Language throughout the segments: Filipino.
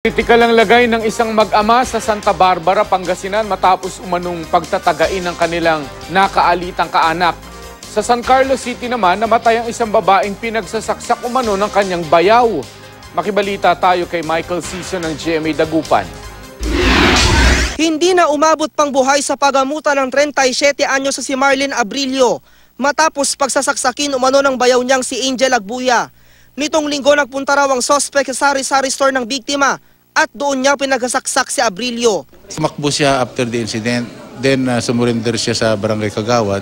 Kritikal ang lagay ng isang mag-ama sa Santa Barbara, Pangasinan matapos umanong pagtatagain ng kanilang nakaalitang kaanak. Sa San Carlos City naman, namatay ang isang babaeng pinagsasaksak umano ng kanyang bayaw. Makibalita tayo kay Michael Season ng GMA Dagupan. Hindi na umabot pang buhay sa pagamutan ng 37 anyo sa si Marlene Abrilio matapos pagsasaksakin umano ng bayaw niyang si Angel Agbuya. Nitong linggo nagpunta raw ang suspect sa sari-sari store ng biktima at doon niya pinagkasaksak si Abrilio. Tumakbo siya after the incident, then sumurrender siya sa Barangay Kagawad.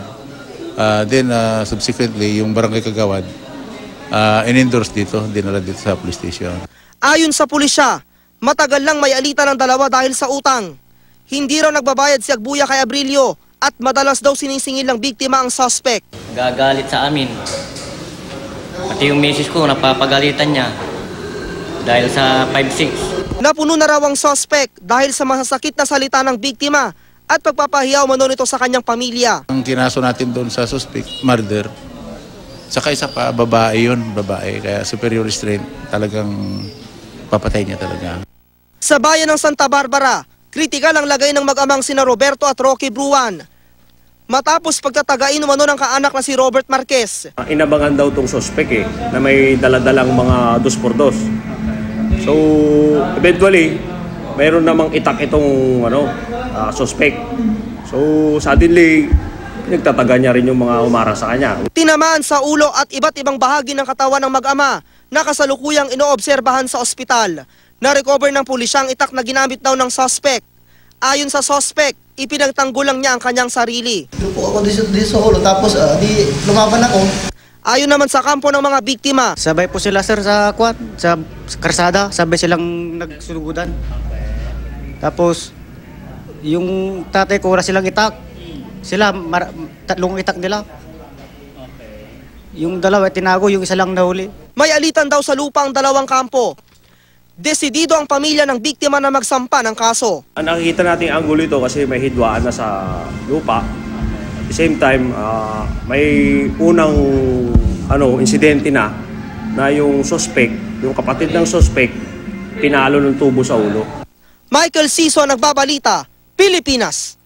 Then subsequently, yung Barangay Kagawad in-endorse dito, dinala dito sa police station. Ayon sa pulisya, matagal lang may alitan ng dalawa dahil sa utang. Hindi raw nagbabayad si Agbuya kay Abrilio at madalas daw sinisingil ng biktima ang suspect. Gagalit sa amin. Pati yung misis ko, napapagalitan niya dahil sa 5'6". Napuno na raw ang suspect dahil sa masasakit na salita ng biktima at pagpapahiyaw umano nito sa kanyang pamilya. Ang kinaso natin doon sa suspect, murder. Saka isa pa, babae yun, babae. Kaya superior restraint, talagang papatay niya talaga. Sa bayan ng Santa Barbara, kritikal ang lagay ng mag-amang sina Roberto at Rocky Bruan. Matapos pagtatagain umano ng kaanak na si Robert Marquez. Inabangan daw tong suspect na may daladalang mga 2x2. So eventually, mayroon namang itak itong suspect. So suddenly, nagtataga niya rin yung mga umara sa kanya. Tinamaan sa ulo at iba't ibang bahagi ng katawan ng mag-ama na kasalukuyang inoobserbahan sa ospital. Na-recover ng pulisya ang itak na ginamit daw ng suspect. Ayon sa suspect, ipinagtanggol lang niya ang kanyang sarili. Lupo ako dito sa ulo, tapos lumaban ako. Ayon naman sa kampo ng mga biktima, sabay po sila sir sa karsada, sabay silang nagsulugudan. Tapos yung tatay ko wala silang itak. Sila tatlong itak nila. Yung dalawa tinago, yung isa lang nahuli. May alitan daw sa lupa ang dalawang kampo. Desidido ang pamilya ng biktima na magsampa ng kaso. Nakikita natin ang angulo ito kasi may hidwaan na sa lupa. At the same time, may unang insidente na yung suspect, yung kapatid ng suspect, pinalo ng tubo sa ulo. Michael Season, Nagbabalita, Pilipinas.